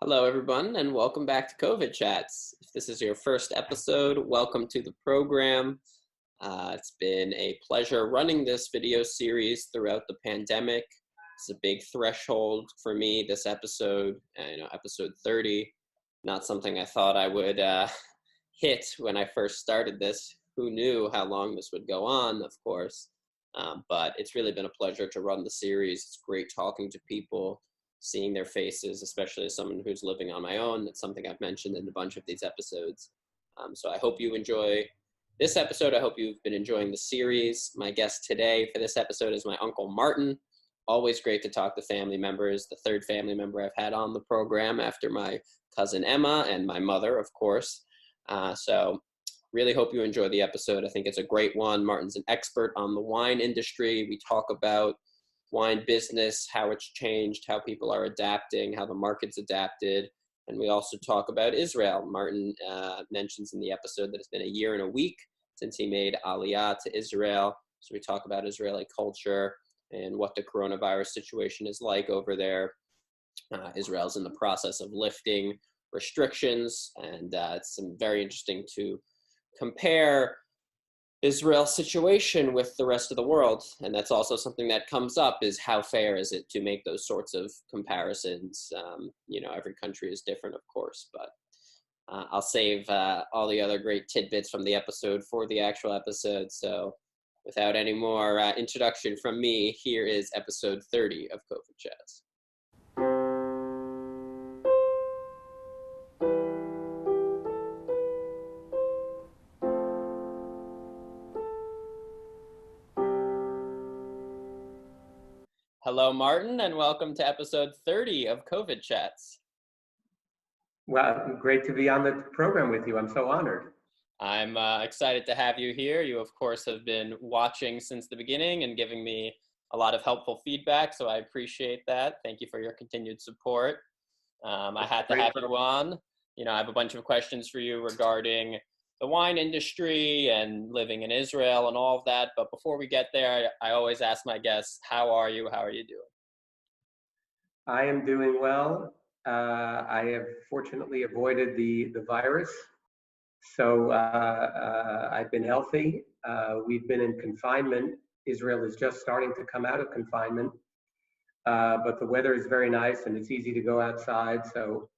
Hello, everyone, and welcome back to COVID Chats. If this is your first episode, welcome to the program. It's been a pleasure running this video series throughout the pandemic. It's a big threshold for me, this episode, episode 30. Not something I thought I would hit when I first started this. Who knew how long this would go on, of course. But it's really been a pleasure to run the series. It's great talking to people, seeing their faces, especially as someone who's living on my own. That's something I've mentioned in a bunch of these episodes. So I hope you enjoy this episode. I hope you've been enjoying the series. My guest today for this episode is my Uncle Martin. Always great to talk to family members. The third family member I've had on the program after my cousin Emma and my mother, of course. So really hope you enjoy the episode. I think it's a great one. Martin's an expert on the wine industry. We talk about wine business, how it's changed, how people are adapting, how the market's adapted. And we also talk about Israel. Martin mentions in the episode that it's been a year and a week since he made Aliyah to Israel. So we talk about Israeli culture and what the coronavirus situation is like over there. Israel's in the process of lifting restrictions, and it's very interesting to compare Israel's situation with the rest of the world. And that's also something that comes up, is how fair is it to make those sorts of comparisons? Every country is different, of course, but I'll save all the other great tidbits from the episode for the actual episode. So without any more introduction from me, here is episode 30 of COVID Chats. Hello, Martin, and welcome to episode 30 of COVID Chats. Well, great to be on the program with you. I'm so honored. I'm excited to have you here. You, of course, have been watching since the beginning and giving me a lot of helpful feedback, so I appreciate that. Thank you for your continued support. I had to have you on. I have a bunch of questions for you regarding the wine industry and living in Israel and all of that. But before we get there, I always ask my guests, how are you? How are you doing? I am doing well. I have fortunately avoided the virus. So I've been healthy. We've been in confinement. Israel is just starting to come out of confinement. But the weather is very nice and it's easy to go outside. So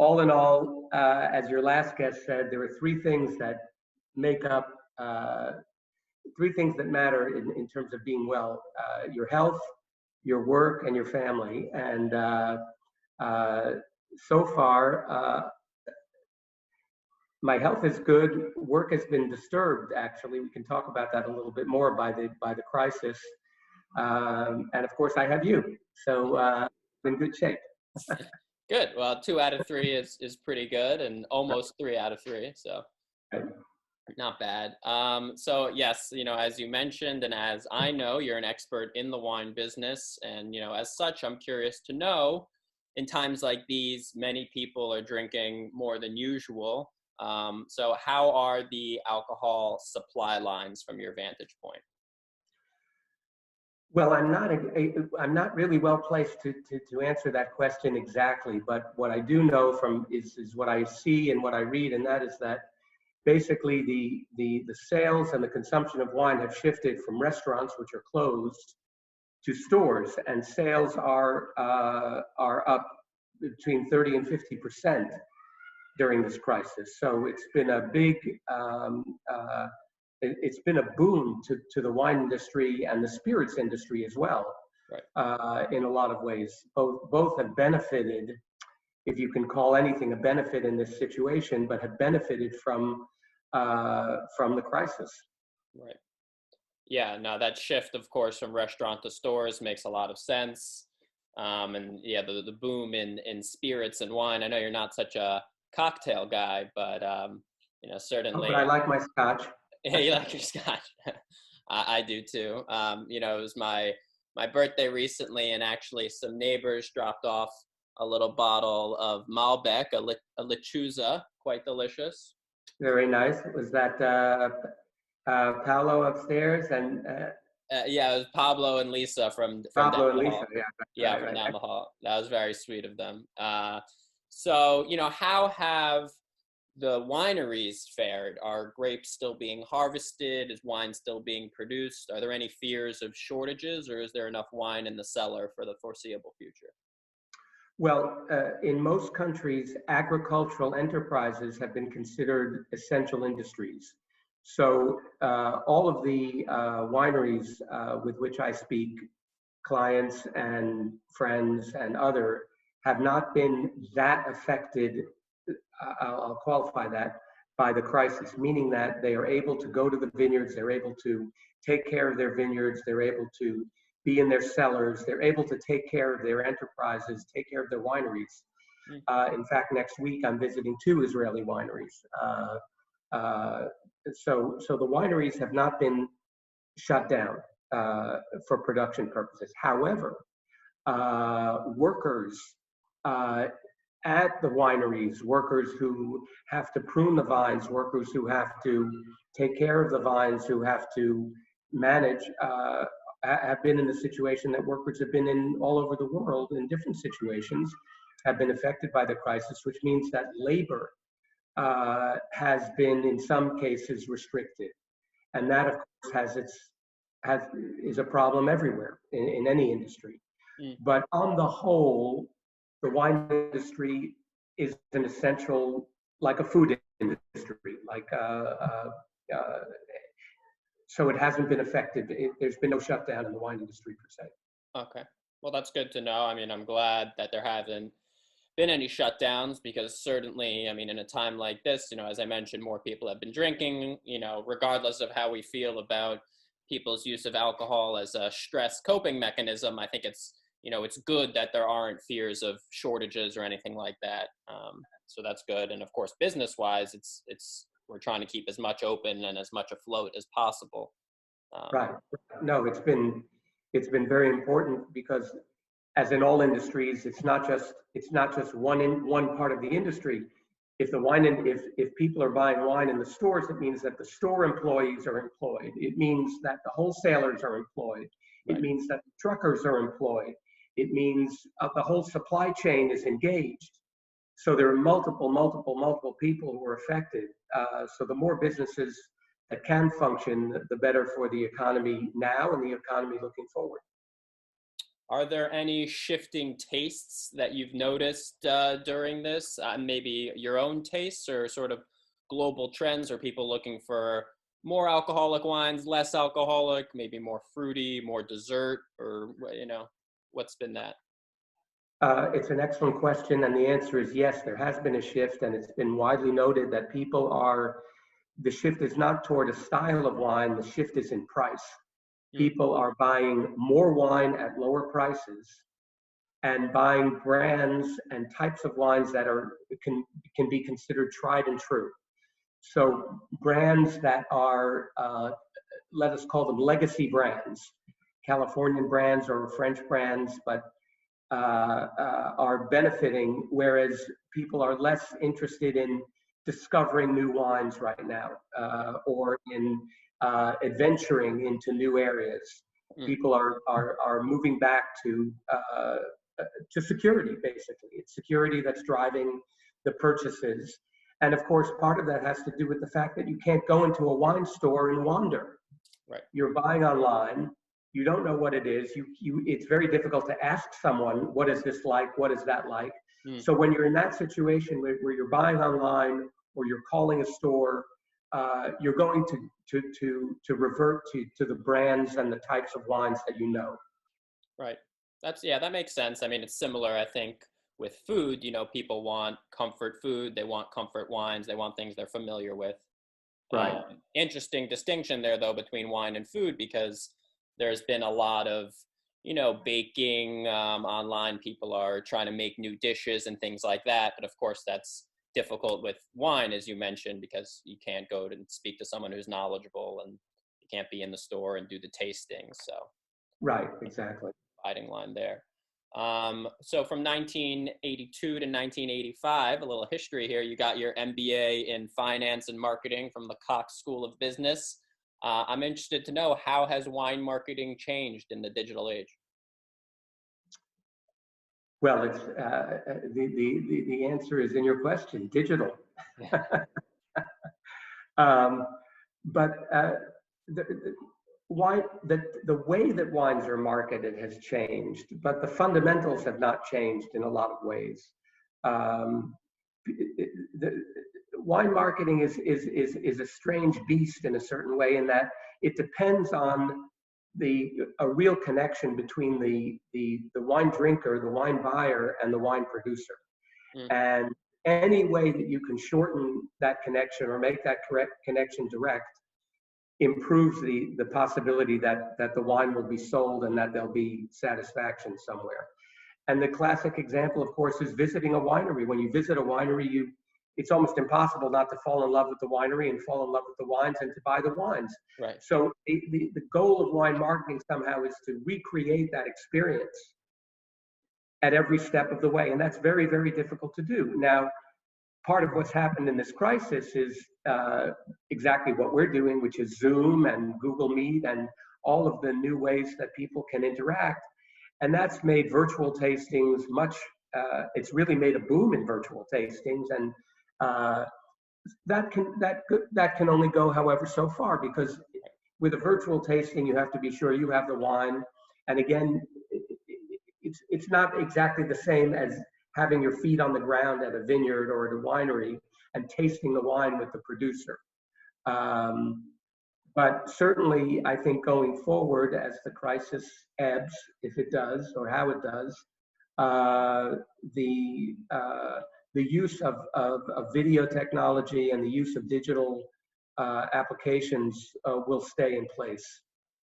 all in all, as your last guest said, there are three things that make up, three things that matter in terms of being well: your health, your work, and your family. And so far, my health is good. Work has been disturbed, actually. We can talk about that a little bit more by the crisis. And of course, I have you. So I'm in good shape. Good. Well, 2 out of 3 is pretty good, and almost 3 out of 3. So not bad. So yes, as you mentioned, and as I know, you're an expert in the wine business. And, as such, I'm curious to know, in times like these, many people are drinking more than usual. So how are the alcohol supply lines from your vantage point? Well, I'm not really well placed to answer that question exactly, but what I do know from is what I see and what I read, and that is that basically the sales and the consumption of wine have shifted from restaurants, which are closed, to stores, and sales are up between 30 and 50% during this crisis. So it's been a big it's been a boom to the wine industry and the spirits industry as well. Right. In a lot of ways. Both have benefited, if you can call anything a benefit in this situation, but have benefited from the crisis. Right. Yeah, no, that shift, of course, from restaurant to stores makes a lot of sense. And yeah, the boom in spirits and wine. I know you're not such a cocktail guy, but certainly. Oh, but I like my scotch. Yeah, you like your scotch. I do too. It was my birthday recently, and actually some neighbors dropped off a little bottle of Malbec, a lechuza, quite delicious. Very nice. Was that Paolo upstairs? And yeah, it was Pablo and Lisa from Pablo down and the Lisa. hall. Yeah, Yeah, from down the hall. That was very sweet of them. So, how have the wineries fared? Are grapes still being harvested? Is wine still being produced? Are there any fears of shortages, or is there enough wine in the cellar for the foreseeable future? Well, in most countries, agricultural enterprises have been considered essential industries. So all of the wineries with which I speak, clients and friends and other, have not been that affected. I'll qualify that by the crisis, meaning that they are able to go to the vineyards, they're able to take care of their vineyards, they're able to be in their cellars, they're able to take care of their enterprises, take care of their wineries. Mm. In fact, next week I'm visiting two Israeli wineries. Uh, so the wineries have not been shut down for production purposes. However, workers uh, at the wineries, workers who have to prune the vines, workers who have to take care of the vines, who have to manage, have been in the situation that workers have been in all over the world in different situations, have been affected by the crisis, which means that labor has been in some cases restricted. And that, of course, has is a problem everywhere in any industry. Mm. But on the whole, the wine industry is an essential, like a food industry, uh, so it hasn't been affected. There's been no shutdown in the wine industry per se. Okay. Well, that's good to know. I mean, I'm glad that there haven't been any shutdowns because certainly, I mean, in a time like this, as I mentioned, more people have been drinking, regardless of how we feel about people's use of alcohol as a stress coping mechanism. I think it's good that there aren't fears of shortages or anything like that. So that's good. And of course, business wise, we're trying to keep as much open and as much afloat as possible. Um, Right. No, it's been very important because, as in all industries, it's not just one part of the industry. If people are buying wine in the stores, it means that the store employees are employed. It means that the wholesalers are employed. It right. means that the truckers are employed. It means the whole supply chain is engaged. So there are multiple people who are affected. So the more businesses that can function, the better for the economy now and the economy looking forward. Are there any shifting tastes that you've noticed during this? Maybe your own tastes or sort of global trends? Are people looking for more alcoholic wines, less alcoholic, maybe more fruity, more dessert, or what's been that? It's an excellent question, and the answer is yes, there has been a shift, and it's been widely noted that the shift is not toward a style of wine, the shift is in price. Mm. People are buying more wine at lower prices and buying brands and types of wines that can be considered tried and true. So brands that are, let us call them legacy brands, Californian brands or French brands, but are benefiting, whereas people are less interested in discovering new wines right now or in adventuring into new areas. Mm. People are moving back to security, basically. It's security that's driving the purchases. And of course, part of that has to do with the fact that you can't go into a wine store and wander. Right. You're buying online, you don't know what it is. It's very difficult to ask someone, what is this like? What is that like? Mm. So when you're in that situation where you're buying online or you're calling a store, you're going to revert to the brands and the types of wines that you know. Right. That makes sense. I mean, it's similar, I think, with food. People want comfort food, they want comfort wines, they want things they're familiar with. Right. Interesting distinction there, though, between wine and food, because there's been a lot of, baking online. People are trying to make new dishes and things like that. But of course, that's difficult with wine, as you mentioned, because you can't go to speak to someone who's knowledgeable and you can't be in the store and do the tasting. So, Right. Exactly. dividing line there. So from 1982 to 1985, a little history here. You got your MBA in finance and marketing from the Cox School of Business. I'm interested to know, how has wine marketing changed in the digital age? Well, it's the answer is in your question, digital. Um, but the wine, the way that wines are marketed has changed, but the fundamentals have not changed in a lot of ways. Um, the wine marketing is a strange beast in a certain way, in that it depends on a real connection between the wine drinker, the wine buyer, and the wine producer. Mm. And any way that you can shorten that connection or make that correct connection direct improves the possibility that the wine will be sold and that there'll be satisfaction somewhere. And the classic example, of course, is visiting a winery. When you visit a winery, it's almost impossible not to fall in love with the winery and fall in love with the wines and to buy the wines. Right. So the goal of wine marketing somehow is to recreate that experience at every step of the way. And that's very, very difficult to do. Now, part of what's happened in this crisis is exactly what we're doing, which is Zoom and Google Meet and all of the new ways that people can interact. And that's made virtual tastings it's really made a boom in virtual tastings. And that can only go, however, so far, because with a virtual tasting, you have to be sure you have the wine. And again, it's not exactly the same as having your feet on the ground at a vineyard or at a winery and tasting the wine with the producer. But certainly, I think going forward, as the crisis ebbs, if it does, or how it does, the use of video technology and the use of digital applications will stay in place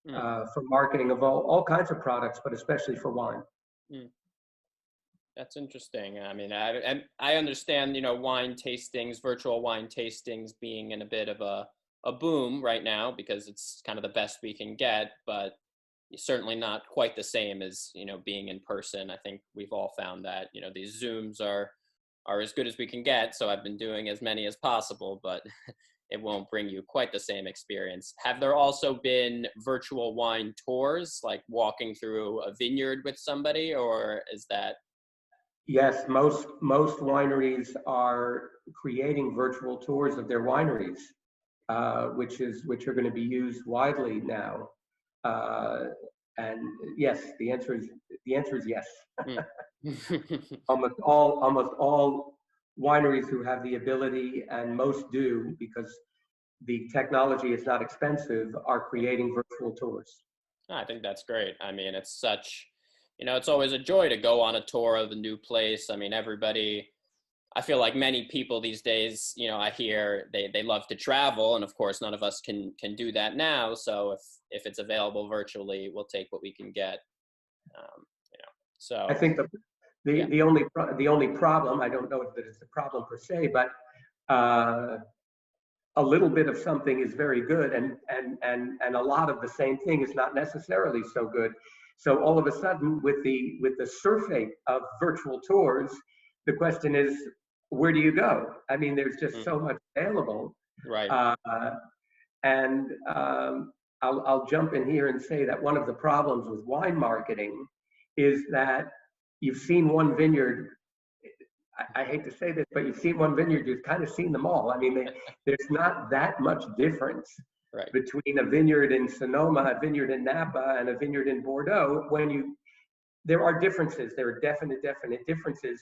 for marketing of all kinds of products, but especially for wine. Mm. That's interesting. I mean, I understand, wine tastings, virtual wine tastings being in a bit of a boom right now because it's kind of the best we can get, but certainly not quite the same as, being in person. I think we've all found that, these Zooms are as good as we can get. So I've been doing as many as possible, but it won't bring you quite the same experience. Have there also been virtual wine tours, like walking through a vineyard with somebody, or is that? Yes, most wineries are creating virtual tours of their wineries, which are going to be used widely now. And yes, the answer is yes. Almost all wineries who have the ability, and most do because the technology is not expensive, are creating virtual tours. I think that's great. I mean, it's such, it's always a joy to go on a tour of a new place. I mean, I feel like many people these days, I hear they love to travel, and of course, none of us can do that now. So if it's available virtually, we'll take what we can get. So I think the only problem, I don't know that it's a problem per se, but a little bit of something is very good, and a lot of the same thing is not necessarily so good. So all of a sudden, with the surfeit of virtual tours, the question is, where do you go? I mean, there's just so much available. Right. And I'll jump in here and say that one of the problems with wine marketing is that you've seen one vineyard. I hate to say this, but you've seen one vineyard, you've kind of seen them all. I mean, there's not that much difference between a vineyard in Sonoma, a vineyard in Napa, and a vineyard in Bordeaux. There are differences, there are definite differences,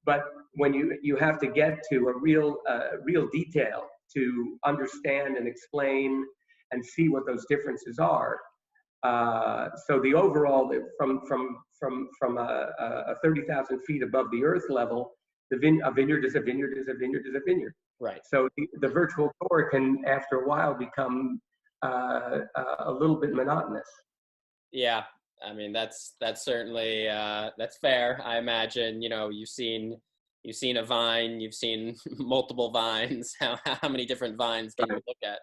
but when you have to get to a real detail to understand and explain and see what those differences are. So the overall, from a 30,000 feet above the earth level, a vineyard is a vineyard is a vineyard is a vineyard. Right. So the virtual tour can, after a while, become a little bit monotonous. Yeah, I mean that's certainly that's fair. I imagine you've seen a vine, you've seen multiple vines. How many different vines can you look at?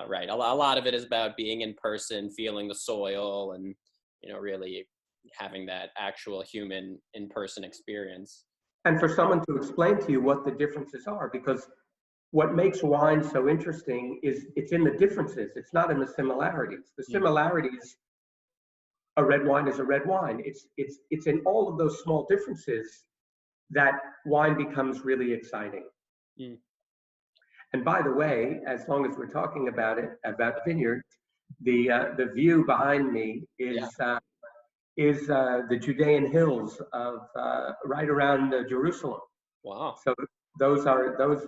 Right. A lot of it is about being in person, feeling the soil, and really having that actual human in-person experience. And for someone to explain to you what the differences are, because what makes wine so interesting is it's in the differences. It's not in the similarities. The similarities a red wine is a red wine. It's in all of those small differences that wine becomes really exciting. Mm. And by the way, as long as we're talking about it, about vineyards, the view behind me Yeah. is the Judean hills of right around Jerusalem. Wow. So those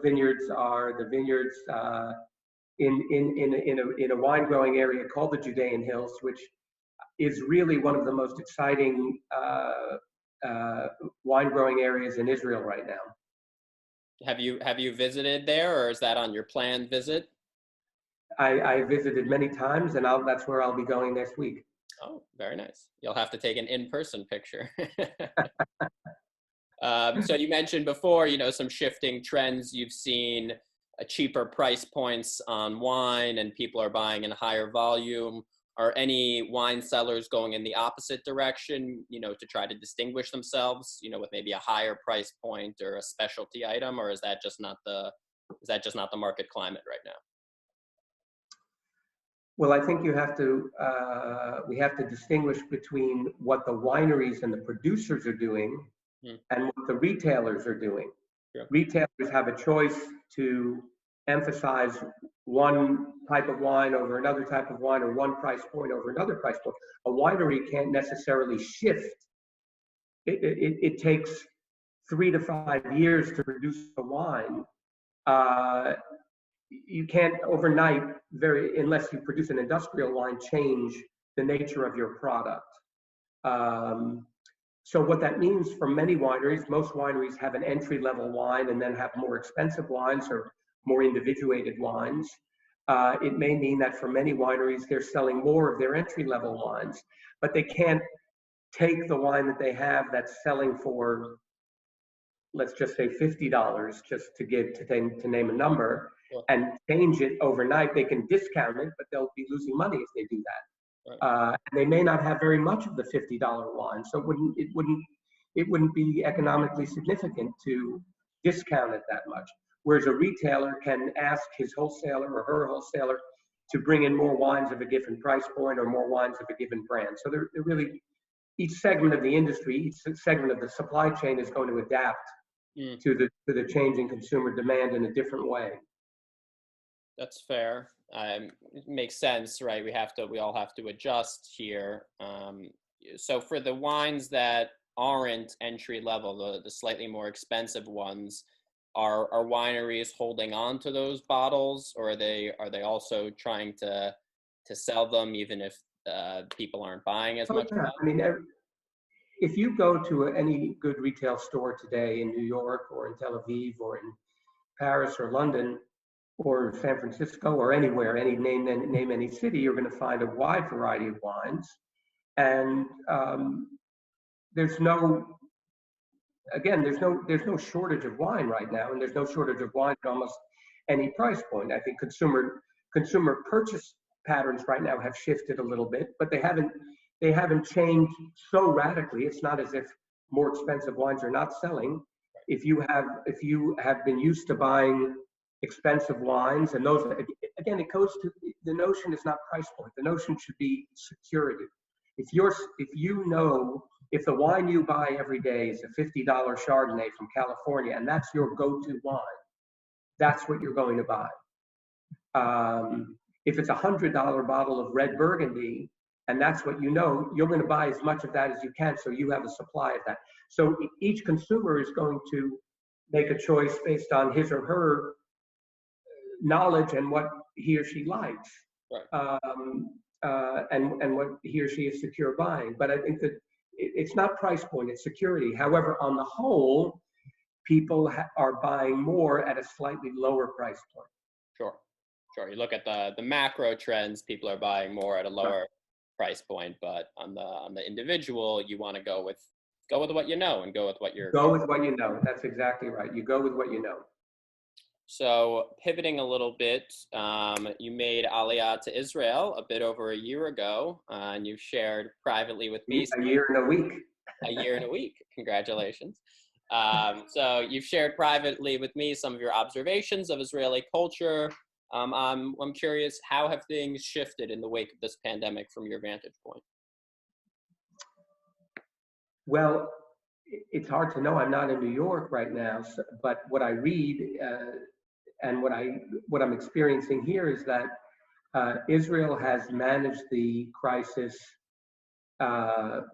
vineyards are the vineyards in a wine growing area called the Judean Hills, which is really one of the most exciting wine growing areas in Israel right now. Have you visited there, or is that on your planned visit? I visited many times, and that's where I'll be going next week. Oh, very nice. You'll have to take an in-person picture. So you mentioned before, some shifting trends. You've seen cheaper price points on wine, and people are buying in higher volume. Are any wine sellers going in the opposite direction, to try to distinguish themselves, with maybe a higher price point or a specialty item, or is that just not the market climate right now? Well, I think we have to distinguish between what the wineries and the producers are doing Hmm. and what the retailers are doing. Sure. Retailers have a choice to emphasize one type of wine over another type of wine, or one price point over another price point. A winery can't necessarily shift. It takes 3 to 5 years to produce a wine. Uh, you can't overnight, unless you produce an industrial wine, change the nature of your product. So what that means for many wineries, most wineries have an entry-level wine and then have more expensive wines or more individuated wines. It may mean that for many wineries, they're selling more of their entry-level wines, but they can't take the wine that they have that's selling for, let's just say $50, just to name a number, Sure. and change it overnight. They can discount it, but they'll be losing money if they do that. Right. And they may not have very much of the $50 wine, so it wouldn't be economically significant to discount it that much. Whereas a retailer can ask his wholesaler or her wholesaler to bring in more wines of a given price point or more wines of a given brand. So they're really, each segment of the industry, each segment of the supply chain is going to adapt Mm. to the changing consumer demand in a different way. That's fair. It makes sense, right? We all have to adjust here. So for the wines that aren't entry level, the slightly more expensive ones, are wineries holding on to those bottles, or are they also trying to sell them even if people aren't buying as Oh, much of yeah. them? I mean, if you go to any good retail store today in New York or in Tel Aviv or in Paris or London or San Francisco or anywhere, name any city, you're going to find a wide variety of wines. And there's no there's no shortage of wine right now, and there's no shortage of wine at almost any price point. I think consumer purchase patterns right now have shifted a little bit, but they haven't changed so radically. It's not as if more expensive wines are not selling. If you have been used to buying expensive wines, and those, again, it goes to, the notion is not price point. The notion should be security. If the wine you buy every day is a $50 Chardonnay from California, and that's your go-to wine, that's what you're going to buy. If it's $100 bottle of red Burgundy, and that's what you're going to buy as much of that as you can, so you have a supply of that. So each consumer is going to make a choice based on his or her knowledge and what he or she likes, Right. and what he or she is secure buying. But I think that it's not price point, it's security. However, on the whole, people are buying more at a slightly lower price point. Sure. Sure. You look at the macro trends, people are buying more at a lower price point, but on the individual, you want to go with what you know and go with what you're Go with what you know. That's exactly right. You go with what you know. So pivoting a little bit, you made Aliyah to Israel a bit over a year ago, and you've shared privately with me A year and a week. a year and a week. Congratulations. So you've shared privately with me some of your observations of Israeli culture. I'm curious, how have things shifted in the wake of this pandemic from your vantage point? Well, it's hard to know. I'm not in New York right now, but what I read and what I'm experiencing here is that Israel has managed the crisis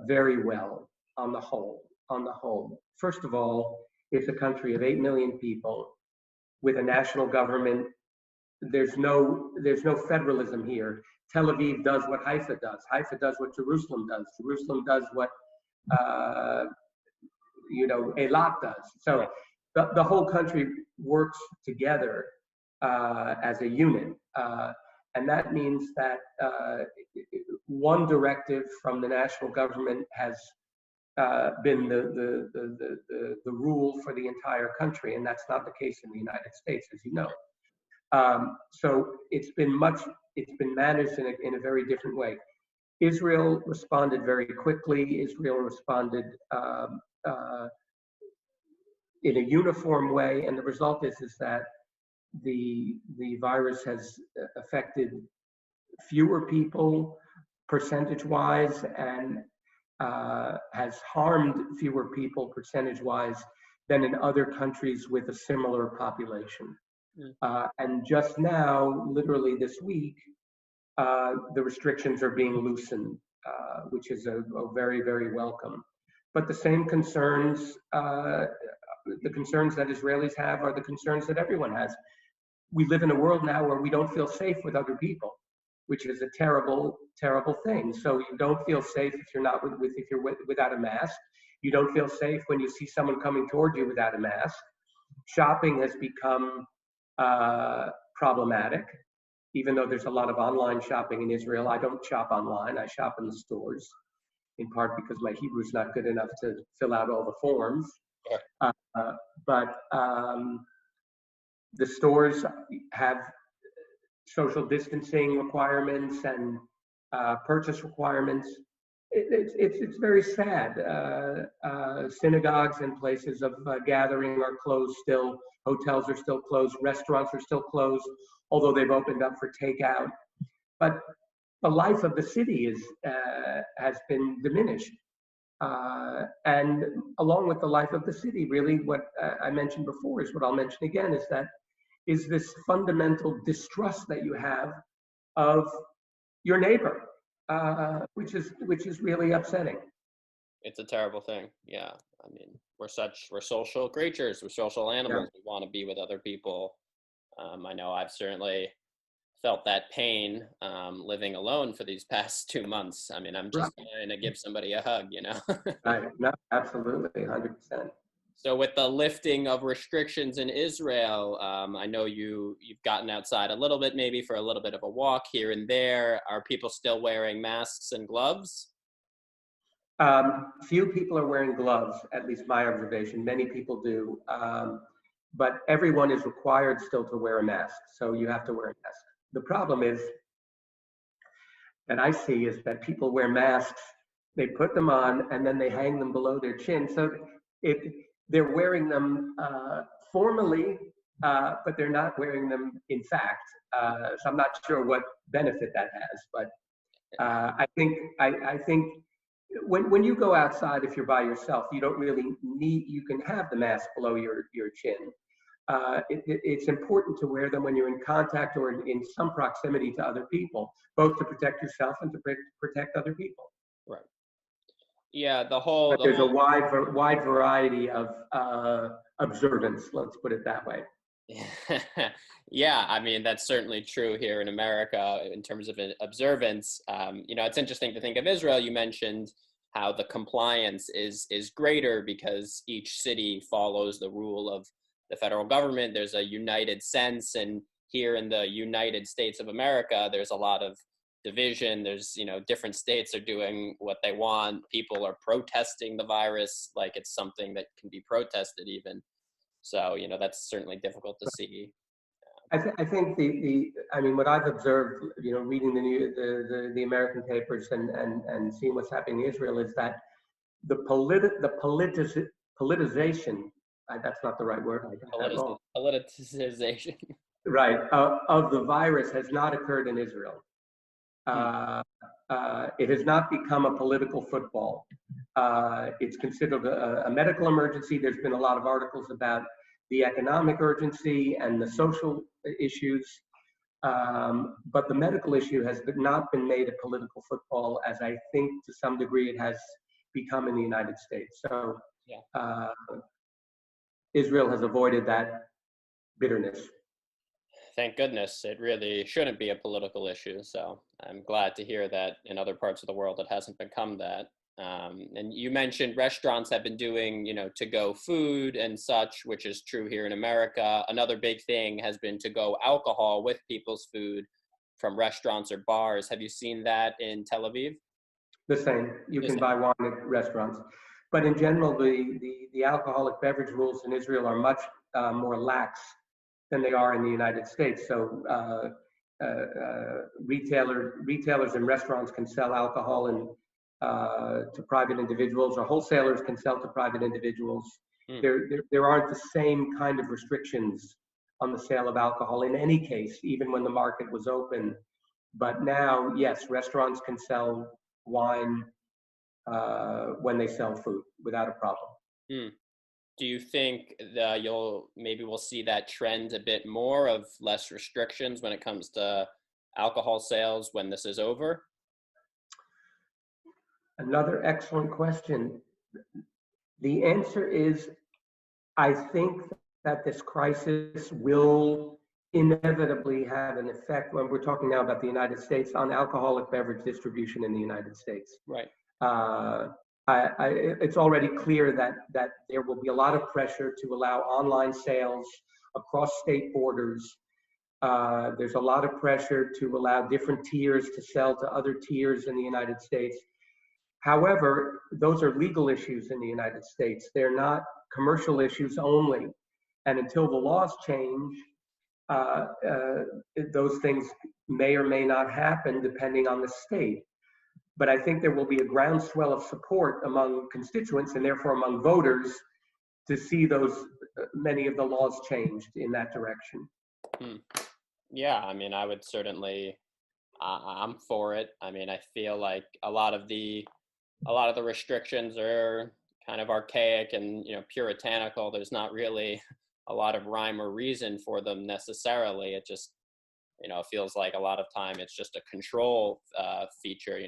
very well on the whole. On the whole, first of all, it's a country of 8 million people with a national government. There's no federalism here. Tel Aviv does what Haifa does. Haifa does what Jerusalem does. Jerusalem does what uh, Eilat does. So the whole country works together as a unit. And that means that one directive from the national government has been the rule for the entire country, and that's not the case in the United States, as you know. So it's been managed in a very different way. Israel responded very quickly. Israel responded in a uniform way, and the result is that the virus has affected fewer people percentage-wise, and has harmed fewer people percentage-wise than in other countries with a similar population. And just now, literally this week, the restrictions are being loosened, which is a very, very welcome. But the same concerns, the concerns that Israelis have are the concerns that everyone has. We live in a world now where we don't feel safe with other people, which is a terrible, terrible thing. So you don't feel safe if you're not without a mask. You don't feel safe when you see someone coming toward you without a mask. Shopping has become problematic, even though there's a lot of online shopping in Israel. I don't shop online. I shop in the stores, in part because my Hebrew is not good enough to fill out all the forms. But the stores have social distancing requirements and purchase requirements. It's very sad. Synagogues and places of gathering are closed still. Hotels are still closed. Restaurants are still closed, although they've opened up for takeout. But the life of the city has been diminished. And along with the life of the city, really what I mentioned before is what I'll mention again, is this fundamental distrust that you have of your neighbor, which is really upsetting. It's a terrible thing. Yeah. I mean, we're social creatures. We're social animals. Yeah. We want to be with other people. I know I've certainly felt that pain living alone for these past 2 months. I mean, I'm just trying to give somebody a hug, you know? Right. No, absolutely, 100%. So with the lifting of restrictions in Israel, I know you've gotten outside a little bit, maybe for a little bit of a walk here and there. Are people still wearing masks and gloves? Few people are wearing gloves, at least my observation. Many people do. But everyone is required still to wear a mask. So you have to wear a mask. The problem is that I see is that people wear masks, they put them on, and then they hang them below their chin. So they're wearing them formally, but they're not wearing them in fact. So I'm not sure what benefit that has. But I think when you go outside, if you're by yourself, you don't really need, you can have the mask below your chin. It's important to wear them when you're in contact or in some proximity to other people, both to protect yourself and to protect other people. Right. Yeah, there's a wide variety of observance, let's put it that way. Yeah, I mean, that's certainly true here in America in terms of observance. It's interesting to think of Israel. You mentioned how the compliance is greater because each city follows the rule of the federal government. There's a united sense, and here in the United States of America, there's a lot of division. There's, different states are doing what they want. People are protesting the virus like it's something that can be protested even. So, that's certainly difficult to see. I think what I've observed, reading the American papers and seeing what's happening in Israel is that the politicization, that's not the right word. I got that wrong. Politicization. Right, of the virus has not occurred in Israel. It has not become a political football. It's considered a medical emergency. There's been a lot of articles about the economic urgency and the social issues. But the medical issue has not been made a political football, as I think to some degree it has become in the United States. So Israel has avoided that bitterness. Thank goodness. It really shouldn't be a political issue. So I'm glad to hear that in other parts of the world it hasn't become that. And you mentioned restaurants have been doing, to-go food and such, which is true here in America. Another big thing has been to-go alcohol with people's food from restaurants or bars. Have you seen that in Tel Aviv? The same. You can buy wine at restaurants. But in general, the alcoholic beverage rules in Israel are much more lax than they are in the United States. So retailers and restaurants can sell alcohol to private individuals, or wholesalers can sell to private individuals. There aren't the same kind of restrictions on the sale of alcohol in any case, even when the market was open. But now, yes, restaurants can sell wine when they sell food without a problem. Do you think that we'll see that trend a bit more of less restrictions when it comes to alcohol sales when this is over? Another excellent question. The answer is, I think that this crisis will inevitably have an effect, when we're talking now about the United States, on alcoholic beverage distribution in the United States. Right. It's already clear that there will be a lot of pressure to allow online sales across state borders. There's a lot of pressure to allow different tiers to sell to other tiers in the United States. However, those are legal issues in the United States. They're not commercial issues only. And until the laws change, those things may or may not happen depending on the state. But I think there will be a groundswell of support among constituents and therefore among voters to see many of the laws changed in that direction. Yeah, I mean, I would certainly, I'm for it. I mean, I feel like a lot of the restrictions are kind of archaic and, puritanical. There's not really a lot of rhyme or reason for them necessarily. It just, feels like a lot of time it's just a control feature.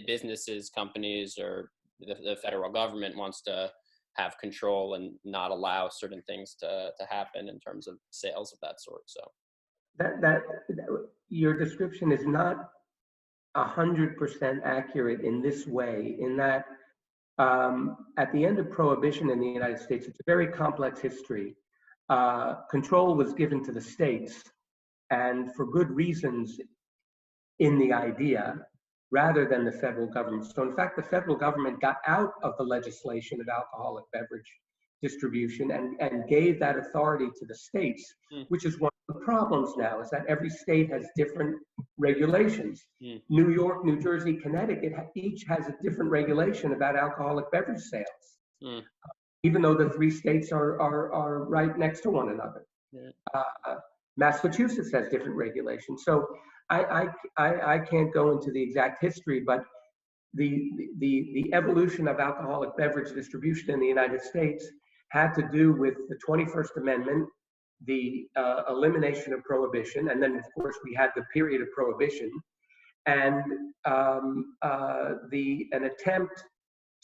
Businesses, companies, or the federal government wants to have control and not allow certain things to happen in terms of sales of that sort. So that your description is not 100% accurate in this way, in that at the end of Prohibition in the United States, it's a very complex history. Control was given to the states, and for good reasons in the idea, rather than the federal government. So in fact, the federal government got out of the legislation of alcoholic beverage distribution and gave that authority to the states, which is one of the problems now, is that every state has different regulations. New York, New Jersey, Connecticut, each has a different regulation about alcoholic beverage sales. Even though the three states are right next to one another. Massachusetts has different regulations. So I can't go into the exact history, but the evolution of alcoholic beverage distribution in the United States had to do with the 21st Amendment, the elimination of prohibition, and then of course we had the period of prohibition, and an attempt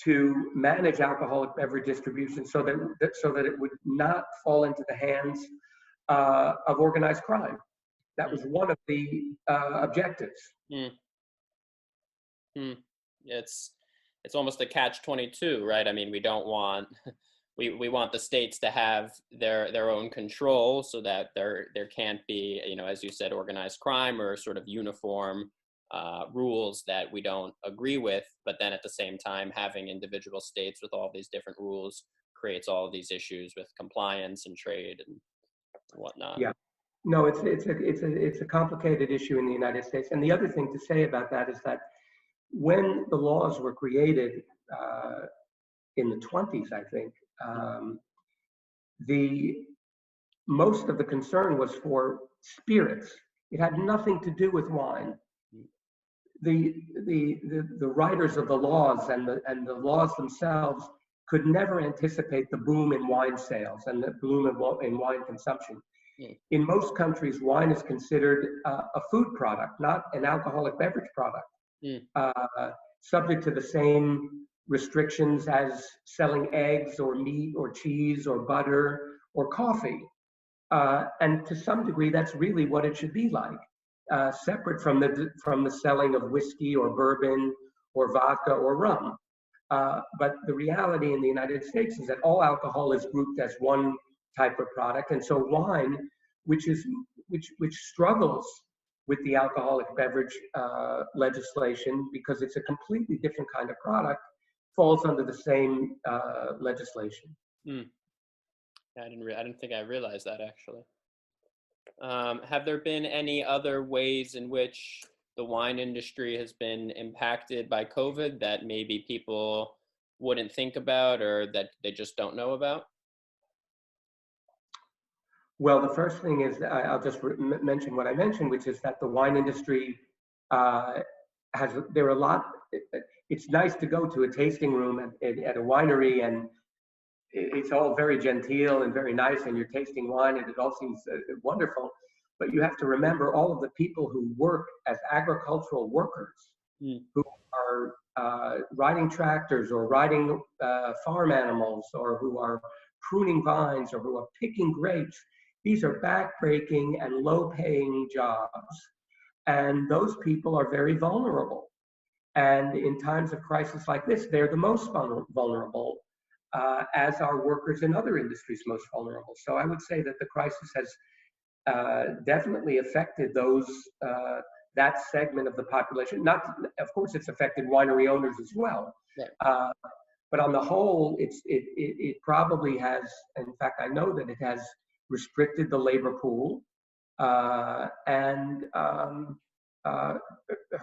to manage alcoholic beverage distribution so that it would not fall into the hands of organized crime. That was one of the objectives. It's almost a catch-22, right? I mean, we don't want we want the states to have their own control so that there can't be, as you said, organized crime or sort of uniform rules that we don't agree with, but then at the same time having individual states with all these different rules creates all of these issues with compliance and trade and whatnot. Yeah, no, it's a complicated issue in the United States. And the other thing to say about that is that when the laws were created in the 20s, I think, most of the concern was for spirits. It had nothing to do with wine. the writers of the laws and the laws themselves could never anticipate the boom in wine sales and the boom in wine consumption. Mm. In most countries, wine is considered a food product, not an alcoholic beverage product, Mm. subject to the same restrictions as selling eggs or meat or cheese or butter or coffee. And to some degree, that's really what it should be like, separate from the selling of whiskey or bourbon or vodka or rum. But the reality in the United States is that all alcohol is grouped as one type of product, and so wine, which struggles with the alcoholic beverage legislation because it's a completely different kind of product, falls under the same legislation. Mm. I didn't think I realized that actually. Have there been any other ways in which the wine industry has been impacted by COVID that maybe people wouldn't think about or that they just don't know about? Well, the first thing is I'll just mention what I mentioned, which is that the wine industry uh, there are a lot. It's nice to go to a tasting room at a winery, and it's all very genteel and very nice, and you're tasting wine, and it all seems wonderful. But you have to remember all of the people who work as agricultural workers, Mm. who are riding tractors or riding farm animals, or who are pruning vines, or who are picking grapes. These are backbreaking and low-paying jobs, and those people are very vulnerable. And in times of crisis like this, they're the most vulnerable, as are workers in other industries most vulnerable. So I would say that the crisis has definitely affected that segment of the population. Not, of course, it's affected winery owners as well. Right. But on the whole, it probably has. In fact, I know that it has restricted the labor pool and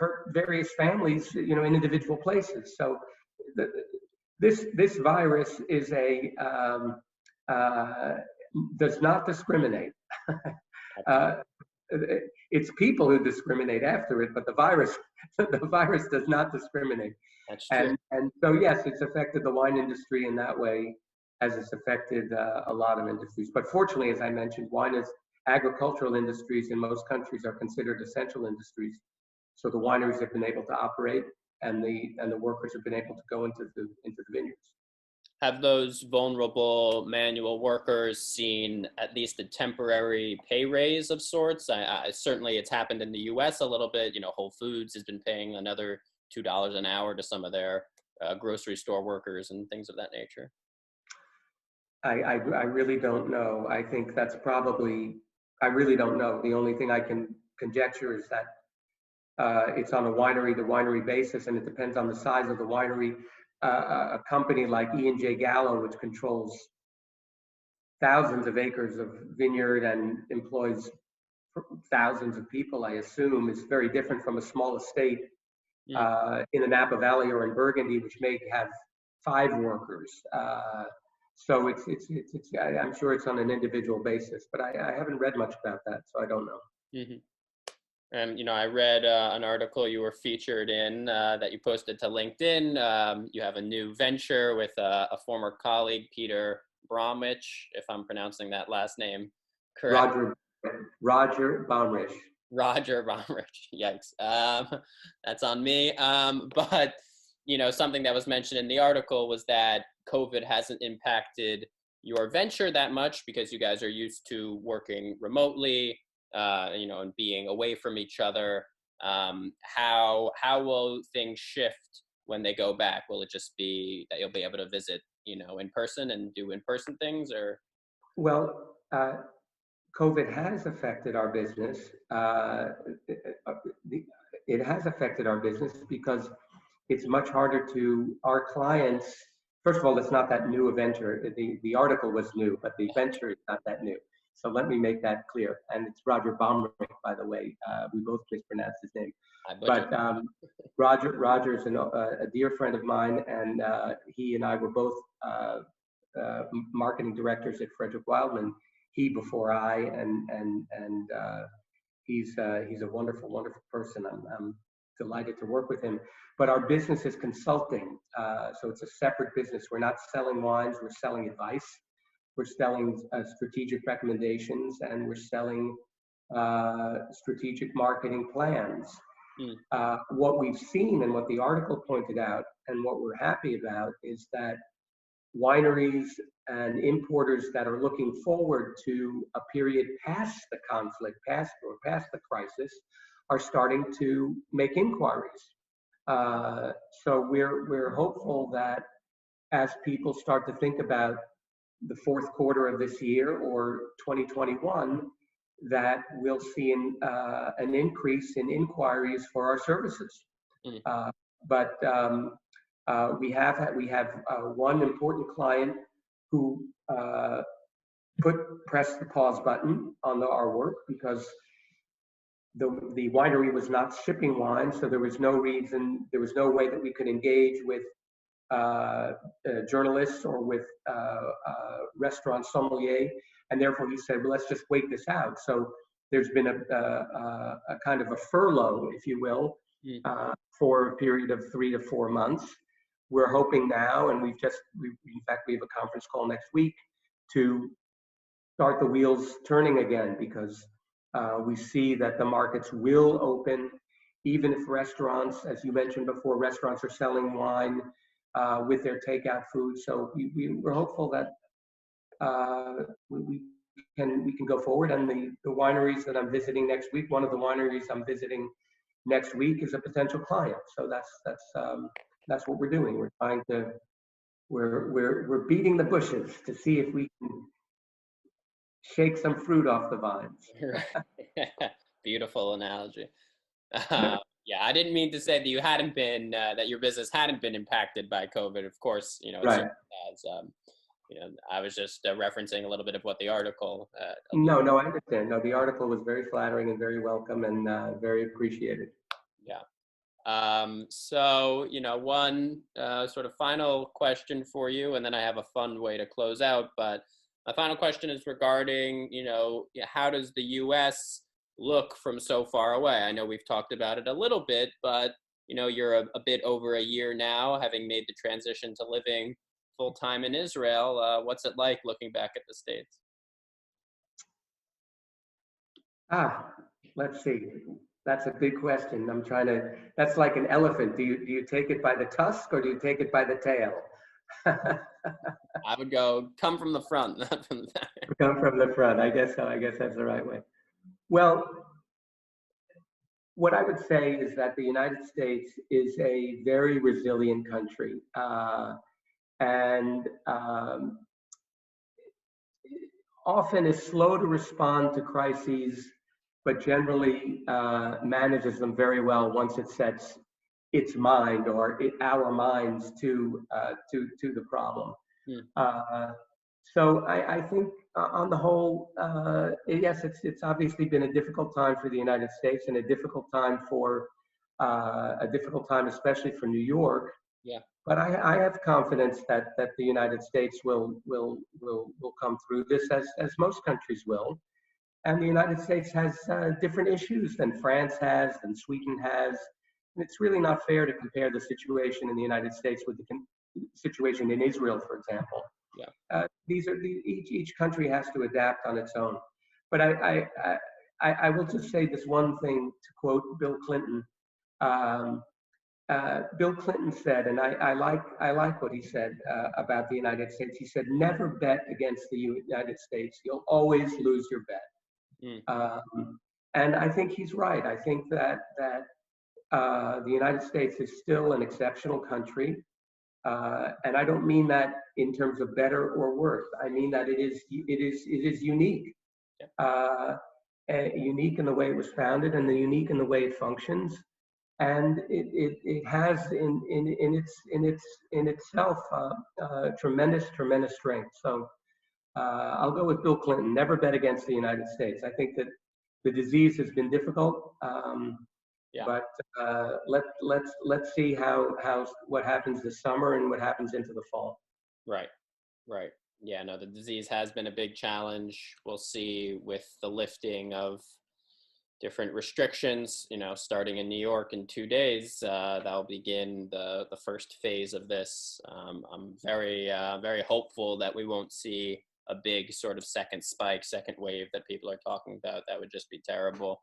hurt various families, in individual places. So this virus is does not discriminate. It's people who discriminate after it, but the virus does not discriminate. That's true. And so yes, it's affected the wine industry in that way, as it's affected a lot of industries. But fortunately, as I mentioned, agricultural industries in most countries are considered essential industries. So the wineries have been able to operate, and the workers have been able to go into the vineyards. Have those vulnerable manual workers seen at least a temporary pay raise of sorts? Certainly it's happened in the US a little bit. Whole Foods has been paying another $2 an hour to some of their grocery store workers and things of that nature. I really don't know. I think that's probably, I really don't know. The only thing I can conjecture is that it's on a winery basis, and it depends on the size of the winery. A company like E&J Gallo, which controls thousands of acres of vineyard and employs thousands of people, I assume, is very different from a small estate in the Napa Valley or in Burgundy, which may have 5 workers. So I'm sure it's on an individual basis, but I haven't read much about that, so I don't know. Mm-hmm. And, I read an article you were featured in that you posted to LinkedIn. You have a new venture with a former colleague, Peter Bromwich, if I'm pronouncing that last name correct. Roger Baumrich. Roger Baumrich. Yikes. That's on me. But, something that was mentioned in the article was that COVID hasn't impacted your venture that much because you guys are used to working remotely. And being away from each other. How will things shift when they go back? Will it just be that you'll be able to visit, in person and do in-person things, or? Well, COVID has affected our business. It has affected our business because it's much harder our clients. First of all, it's not that new a venture. The article was new, but the venture is not that new. So let me make that clear. And it's Roger Baumrich, by the way. We both mispronounced his name. But Roger is a dear friend of mine, and he and I were both marketing directors at Frederick Wildman. He before I, and he's a wonderful, wonderful person. delighted to work with him. But our business is consulting, so it's a separate business. We're not selling wines; we're selling advice. We're selling strategic recommendations, and we're selling strategic marketing plans. Mm. What we've seen and what the article pointed out, and what we're happy about, is that wineries and importers that are looking forward to a period past the conflict, past the crisis, are starting to make inquiries. So we're hopeful that as people start to think about the fourth quarter of this year or 2021, that we'll see an increase in inquiries for our services. Mm. But we have one important client who pressed the pause button on our work because the winery was not shipping wine, so there was no reason, there was no way that we could engage with journalists or with restaurant sommelier, and therefore he said, well, let's just wait this out. So there's been a kind of a furlough, if you will, for a period of 3 to 4 months. We're hoping now, and in fact, we have a conference call next week to start the wheels turning again, because we see that the markets will open, even if restaurants, as you mentioned before, restaurants are selling wine with their takeout food. So we're hopeful that we can go forward. And the wineries that I'm visiting next week, one of the wineries I'm visiting next week is a potential client. So that's what we're doing. We're trying to we're beating the bushes to see if we can shake some fruit off the vines. Beautiful analogy. Yeah, I didn't mean to say that you hadn't been that your business hadn't been impacted by COVID. Of course, it Right. certainly has. I was just referencing a little bit of what the article. No, I understand. No, the article was very flattering and very welcome and very appreciated. Yeah. So, one sort of final question for you, and then I have a fun way to close out. But my final question is regarding, how does the U.S. look from so far away? I know we've talked about it a little bit, but, you're a bit over a year now, having made the transition to living full-time in Israel. What's it like looking back at the States? Let's see. That's a big question. That's like an elephant. Do you take it by the tusk or do you take it by the tail? I would go, come from the front, not from the back. Come from the front. I guess so. I guess that's the right way. Well, what I would say is that the United States is a very resilient country. And often is slow to respond to crises, but generally manages them very well once it sets its mind or our minds to the problem. So I think on the whole, yes, it's obviously been a difficult time for the United States and a difficult time especially for New York. Yeah. But I have confidence that the United States will come through this as most countries will. And the United States has different issues than France has, than Sweden has. And it's really not fair to compare the situation in the United States with the situation in Israel, for example. Yeah. Each country has to adapt on its own. But I will just say this one thing, to quote Bill Clinton. Bill Clinton said, and I like what he said about the United States. He said, "Never bet against the United States. You'll always lose your bet." And I think he's right. I think that the United States is still an exceptional country, and I don't mean that in terms of better or worse. I mean that it is unique, unique in the way it was founded, and unique in the way it functions. And it has in itself tremendous strength. So I'll go with Bill Clinton. Never bet against the United States. I think that the disease has been difficult, but let's see what happens this summer and what happens into the fall. Right. Yeah. No, the disease has been a big challenge. We'll see with the lifting of different restrictions, starting in New York in 2 days. That'll begin the first phase of this. I'm very hopeful that we won't see a big sort of second spike, second wave that people are talking about. That would just be terrible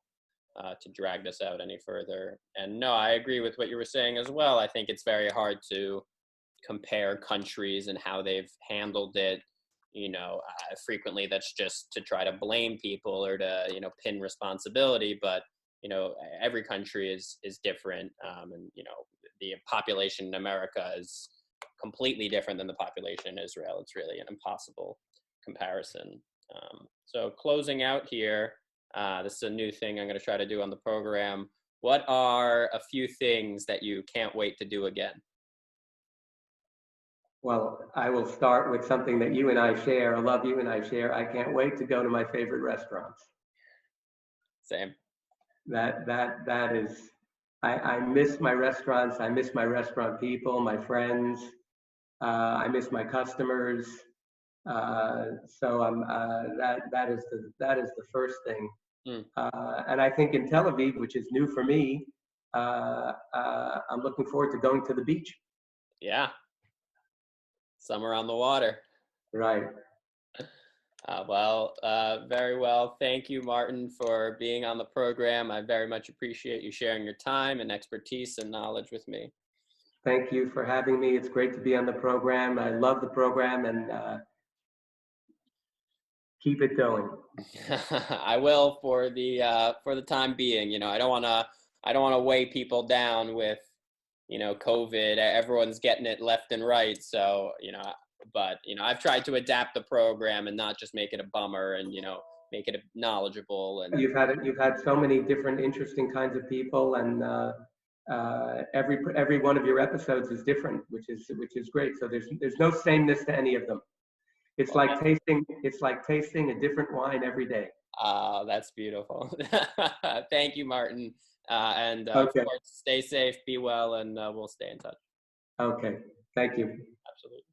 to drag this out any further. And no, I agree with what you were saying as well. I think it's very hard to compare countries and how they've handled it. Frequently that's just to try to blame people or to, pin responsibility. But, every country is different. And, the population in America is completely different than the population in Israel. It's really an impossible comparison. So closing out here, this is a new thing I'm going to try to do on the program. What are a few things that you can't wait to do again? Well, I will start with something that you and I share. I love you and I share. I can't wait to go to my favorite restaurants. Same. That is, I miss my restaurants. I miss my restaurant people, my friends. I miss my customers. So that is the first thing. And I think in Tel Aviv, which is new for me, I'm looking forward to going to the beach. Yeah. Summer on the water. Right. Very well. Thank you, Martin, for being on the program. I very much appreciate you sharing your time and expertise and knowledge with me. Thank you for having me. It's great to be on the program. I love the program, and keep it going. I will for the time being. I don't want to weigh people down with COVID. Everyone's getting it left and right. So, but, I've tried to adapt the program and not just make it a bummer and, make it knowledgeable. And you've had so many different interesting kinds of people, and every one of your episodes is different, which is great. So there's no sameness to any of them. It's like tasting a different wine every day. That's beautiful. Thank you, Martin. And Okay. of course, stay safe, be well, and we'll stay in touch. Okay. Thank you. Absolutely.